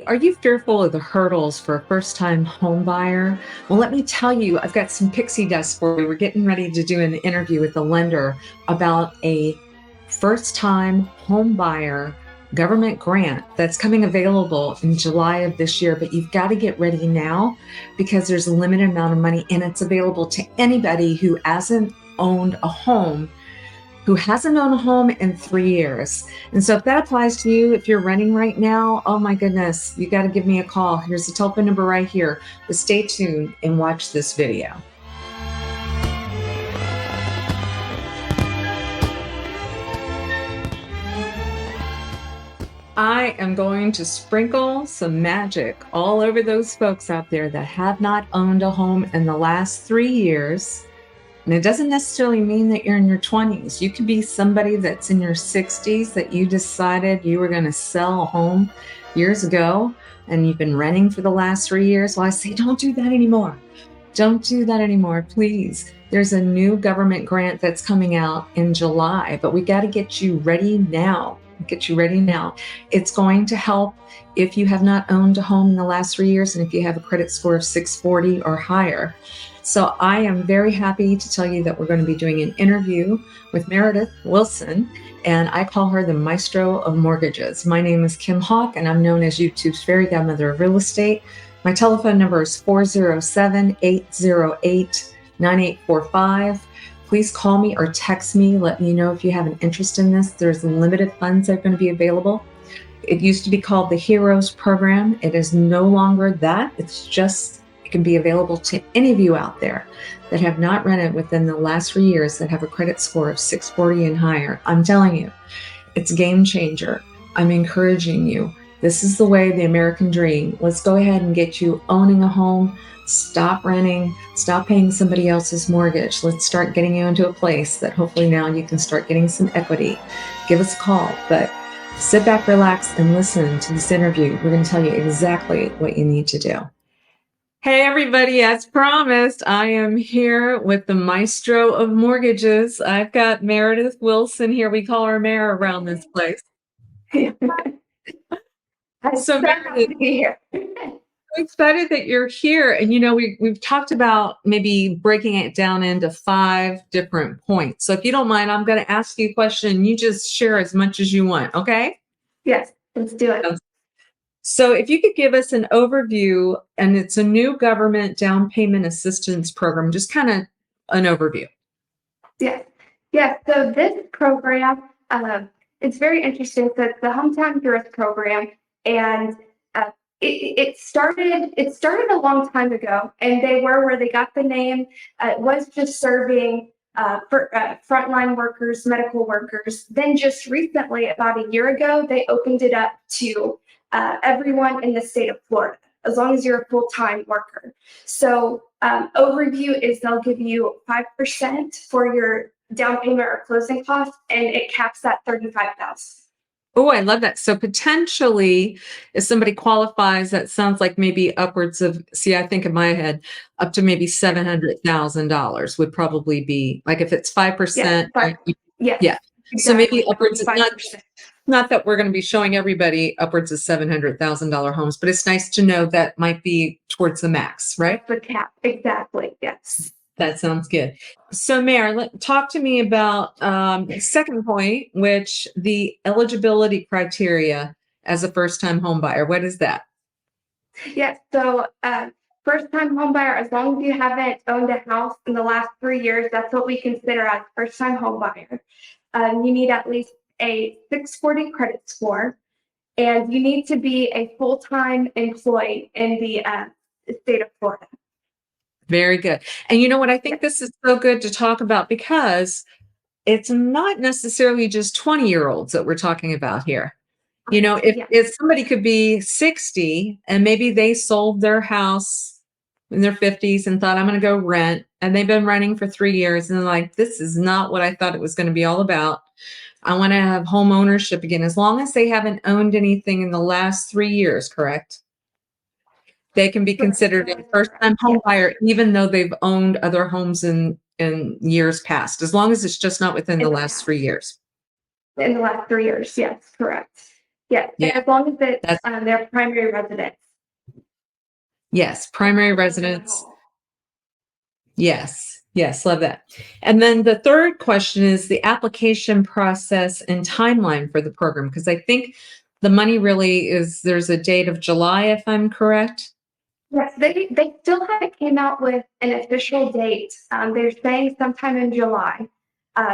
Are you fearful of the hurdles for a first-time home buyer? Well, let me tell you, I've got some pixie dust for you. We're getting ready to do an interview with a lender about a first-time home buyer government grant that's coming available in July of this year, but you've got to get ready now because there's a limited amount of money and it's available to anybody who hasn't owned a home in 3 years. And so if that applies to you, if you're renting right now, oh my goodness, you got to give me a call. Here's the telephone number right here. But stay tuned and watch this video. I am going to sprinkle some magic all over those folks out there that have not owned a home in the last 3 years. And it doesn't necessarily mean that you're in your 20s. You could be somebody that's in your 60s that you decided you were going to sell a home years ago and you've been renting for the last 3 years. Well, I say, don't do that anymore. Don't do that anymore, please. There's a new government grant that's coming out in July, but we got to get you ready now. It's going to help if you have not owned a home in the last 3 years and if you have a credit score of 640 or higher. So I am very happy to tell you that we're going to be doing an interview with Meredith Wilson, and I call her the maestro of mortgages. My name is Kim Hawk, and I'm known as YouTube's fairy godmother of real estate. My telephone number is 407-808-9845. Please call me or text me. Let me know if you have an interest in this. There's limited funds that are going to be available. It used to be called the Heroes Program. It is no longer that. It can be available to any of you out there that have not rented within the last 3 years that have a credit score of 640 and higher. I'm telling you, it's a game changer. I'm encouraging you. This is the way, the American dream. Let's go ahead and get you owning a home. Stop renting. Stop paying somebody else's mortgage. Let's start getting you into a place that hopefully now you can start getting some equity. Give us a call, but sit back, relax, and listen to this interview. We're going to tell you exactly what you need to do. Hey everybody, as promised, I am here with the maestro of mortgages. I've got Meredith Wilson here. We call her Mare around this place. So Meredith, I'm excited that you're here. And we've talked about maybe breaking it down into 5 different points. So if you don't mind, I'm going to ask you a question. You just share as much as you want, okay? Yes, let's do it. So if you could give us an overview, and it's a new government down payment assistance program, just kind of an overview. Yes. So this program, it's very interesting. So it's the Hometown Heroes program, and it started a long time ago, and where they got the name. It was just serving for frontline workers, medical workers. Then just recently, about a year ago, they opened it up to everyone in the state of Florida, as long as you're a full-time worker. So overview is they'll give you 5% for your down payment or closing costs, and it caps at $35,000. Oh, I love that. So potentially, if somebody qualifies, that sounds like maybe upwards of, I think in my head, up to maybe $700,000 would probably be, like if it's 5%. Yes. Yeah. Exactly. So maybe upwards of 5%. Not that we're going to be showing everybody upwards of $700,000 homes, but it's nice to know that might be towards the max, right? The cap, exactly. Yes. That sounds good. So, Mare, talk to me about the second point, which the eligibility criteria as a first-time home buyer. What is that? Yes. So, first-time home buyer, as long as you haven't owned a house in the last 3 years, that's what we consider as first-time home buyer. You need at least a 640 credit score, and you need to be a full-time employee in the state of Florida. Very good. And you know what? I think this is so good to talk about because it's not necessarily just 20-year-olds that we're talking about here. If somebody could be 60 and maybe they sold their house in their 50s and thought, I'm going to go rent, and they've been renting for 3 years and they're like, this is not what I thought it was going to be all about. I want to have home ownership again, as long as they haven't owned anything in the last 3 years, correct? They can be considered a first-time home buyer, even though they've owned other homes in years past, as long as it's just not within the last 3 years. In the last 3 years, yes, correct. Yes, Yeah, as long as it's that's their primary residence. yes, primary They live in the residence. home. Yes, yes, love that. And then the third question is the application process and timeline for the program, because I think the money really is, there's a date of July, if I'm correct. Yes, they still haven't came out with an official date. They're saying sometime in July.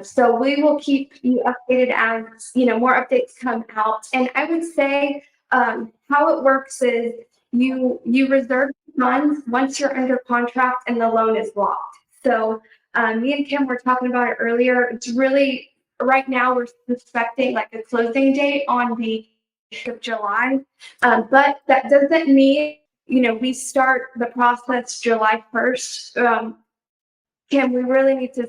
So we will keep you updated as more updates come out. And I would say how it works is you reserve funds once you're under contract and the loan is locked. So me and Kim were talking about it earlier. It's really right now we're suspecting like a closing date on the of July, but that doesn't mean we start the process July 1st. Kim, we really need to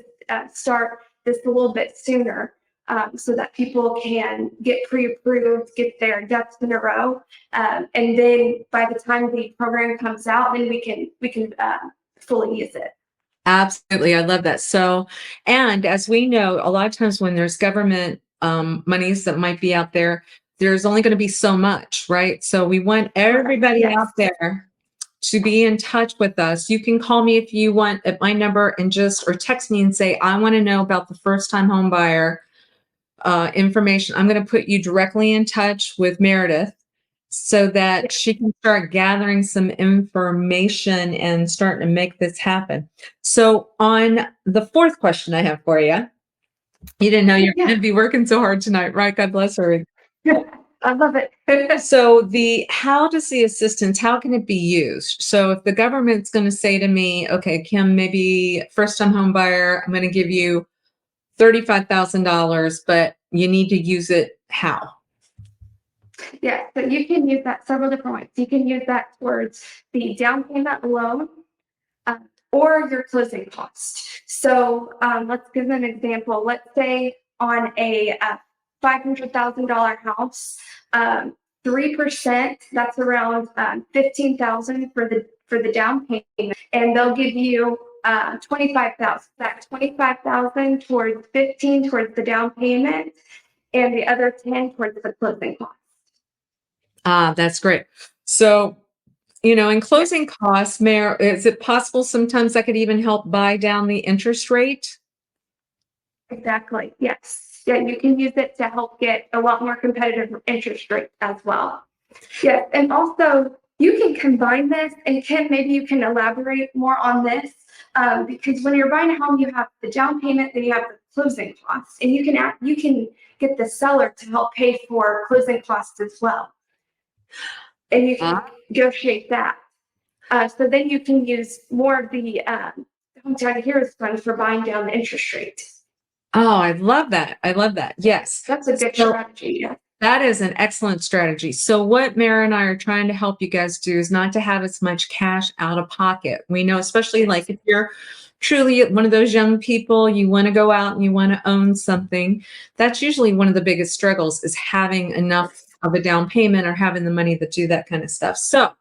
start this a little bit sooner so that people can get pre-approved, get their ducks in a row, and then by the time the program comes out, then we can fully use it. Absolutely. I love that. So, and as we know, a lot of times when there's government monies that might be out there, there's only going to be so much, right? So we want everybody Yes. out there to be in touch with us. You can call me if you want at my number and just, or text me and say, I want to know about the first time home buyer information. I'm going to put you directly in touch with Meredith so that she can start gathering some information and starting to make this happen. So on the fourth question I have for you, you didn't know you're going to be working so hard tonight, right? God bless her. I love it. So how does the assistance, how can it be used? So if the government's going to say to me, okay, Kim, maybe first time home buyer, I'm going to give you $35,000, but you need to use it how? Yeah, so you can use that several different ways. You can use that towards the down payment loan uh, or your closing costs. So let's give an example. Let's say on a $500,000 house, 3%, that's around 15,000 for the down payment, and they'll give you 25,000. That 25,000 towards 15 towards the down payment, and the other 10 towards the closing costs. That's great. So, in closing costs, Mayor, is it possible sometimes that could even help buy down the interest rate? Exactly. Yes. Yeah, you can use it to help get a lot more competitive interest rates as well. Yes, and also you can combine this, and Kim, maybe you can elaborate more on this because when you're buying a home, you have the down payment, then you have the closing costs, and you can get the seller to help pay for closing costs as well, and you can negotiate that. So then you can use more of the Hometown Heroes Fund for buying down the interest rate. Oh, I love that. I love that. Yes. That's a good strategy. Yeah. That is an excellent strategy. So what Mara and I are trying to help you guys do is not to have as much cash out of pocket. We know, especially like if you're truly one of those young people, you want to go out and you want to own something. That's usually one of the biggest struggles is having enough of a down payment or having the money to do that kind of stuff. So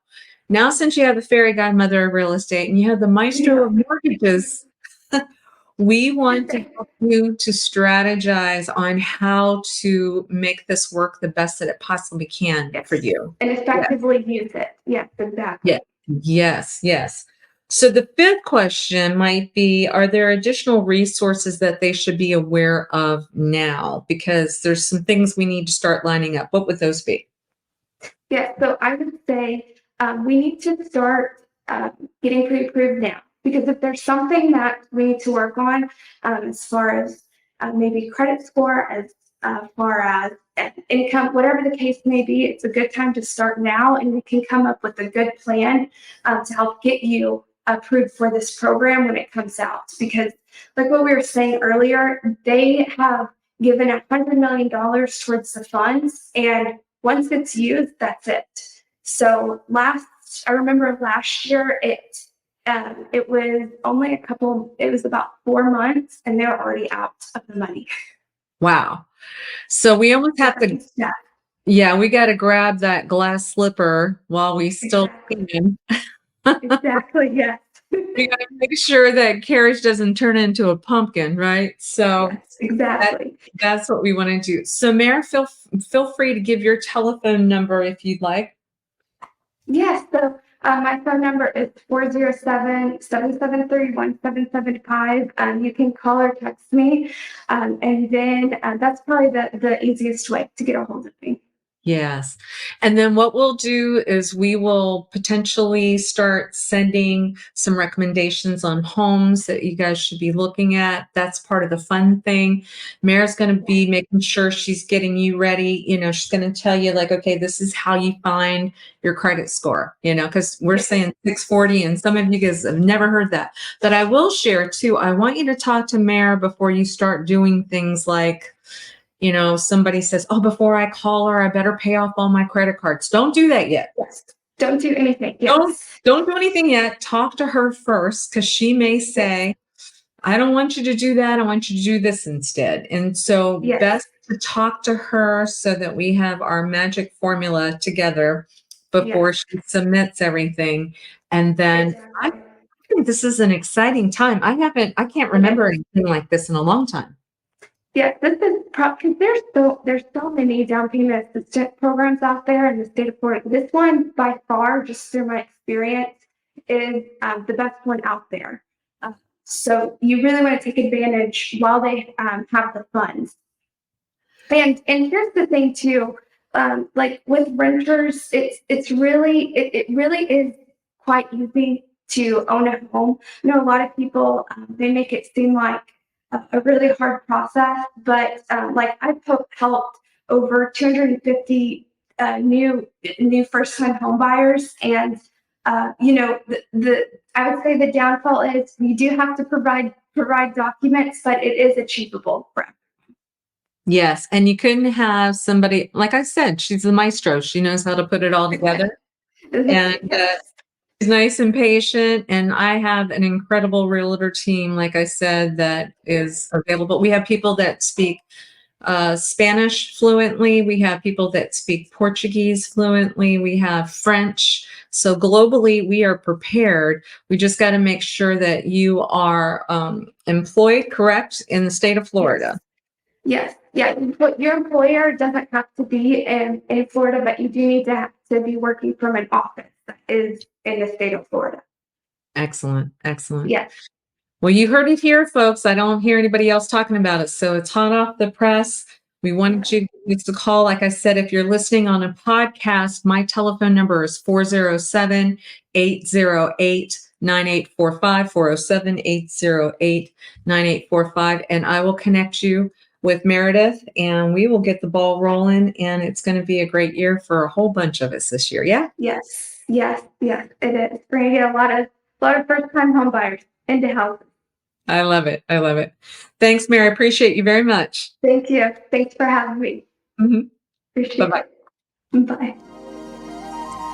now since you have the fairy godmother of real estate and you have the maestro of mortgages, we want to help you to strategize on how to make this work the best that it possibly can for you. And effectively use it. Yes, exactly. Yeah. Yes, yes. So the fifth question might be, are there additional resources that they should be aware of now? Because there's some things we need to start lining up. What would those be? Yeah, so I would say we need to start getting pre-approved now. Because if there's something that we need to work on as far as maybe credit score, as far as income, whatever the case may be, it's a good time to start now, and we can come up with a good plan to help get you approved for this program when it comes out. Because like what we were saying earlier, they have given $100 million towards the funds, and once it's used, that's it. So I remember last year, it was only it was about 4 months and they're already out of the money. Wow. So we almost have to, yeah, we got to grab that glass slipper while we still can. Exactly, yes. You gotta make sure that carriage doesn't turn into a pumpkin, right? So Yes, that exactly. that's what we wanna do. So, Mare, feel free to give your telephone number if you'd like. Yes, so my phone number is 407-773-1775. You can call or text me. And then that's probably the easiest way to get a hold of me. Yes. And then what we'll do is we will potentially start sending some recommendations on homes that you guys should be looking at. That's part of the fun thing. Mare's going to be making sure she's getting you ready. She's going to tell you, like, okay, this is how you find your credit score, because we're Yes. saying 640, and some of you guys have never heard that. But I will share too, I want you to talk to Mare before you start doing things like, somebody says, oh, before I call her, I better pay off all my credit cards. Don't do that yet. Yes. Don't do anything. Don't Yes. don't do anything yet. Talk to her first, because she may Yes. say, I don't want you to do that. I want you to do this instead. And so Yes. best to talk to her so that we have our magic formula together before Yes. she submits everything. And then I Exactly. think this is an exciting time. I can't remember anything like this in a long time. Yes, this is because there's so many down payment assistance programs out there in the state of Florida. This one, by far, just through my experience, is the best one out there. So you really want to take advantage while they have the funds. And here's the thing too, like with renters, it really is quite easy to own a home. A lot of people they make it seem like a really hard process, but like I've helped over 250 new first time home buyers, and the I would say the downfall is you do have to provide documents, but it is achievable for Yes, and you couldn't have somebody, like I said, she's the maestro. She knows how to put it all together, and yes. she's nice and patient. And I have an incredible realtor team, like I said, that is available. We have people that speak Spanish fluently. We have people that speak Portuguese fluently. We have French. So globally, we are prepared. We just got to make sure that you are employed, correct, in the state of Florida. Yes. Yeah. But your employer doesn't have to be in Florida, but you do need to have to be working from an office that is in the state of Florida. Excellent. Excellent. Yes. Well, you heard it here, folks. I don't hear anybody else talking about it. So it's hot off the press. We wanted you to call. Like I said, if you're listening on a podcast, my telephone number is 407-808-9845, 407-808-9845. And I will connect you with Meredith, and we will get the ball rolling. And it's going to be a great year for a whole bunch of us this year. Yeah? Yes. Yes. Yes. It is. We're gonna get a lot of first time home buyers into houses. I love it. I love it. Thanks, Mary. I appreciate you very much. Thank you. Thanks for having me. Appreciate Bye-bye. it. Bye.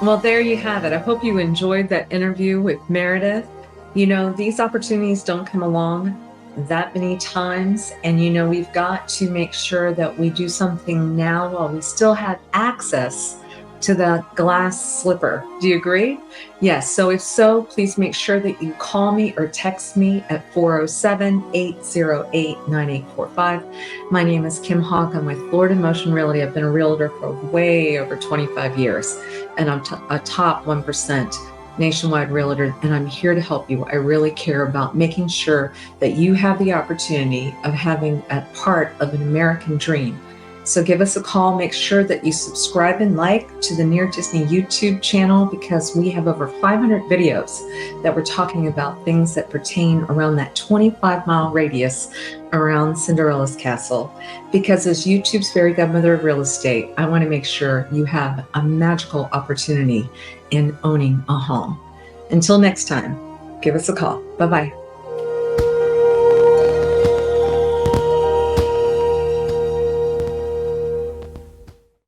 Well, there you have it. I hope you enjoyed that interview with Meredith. These opportunities don't come along that many times. And, we've got to make sure that we do something now while we still have access to the glass slipper. Do you agree? Yes. So if so, please make sure that you call me or text me at 407-808-9845. My name is Kim Hawk. I'm with Florida Motion Realty. I've been a realtor for way over 25 years, and I'm a top 1% nationwide realtor, and I'm here to help you. I really care about making sure that you have the opportunity of having a part of an American dream. So give us a call. Make sure that you subscribe and like to the Near Disney YouTube channel, because we have over 500 videos that we're talking about things that pertain around that 25-mile radius around Cinderella's castle. Because as YouTube's fairy godmother of real estate, I want to make sure you have a magical opportunity in owning a home. Until next time, give us a call. Bye-bye.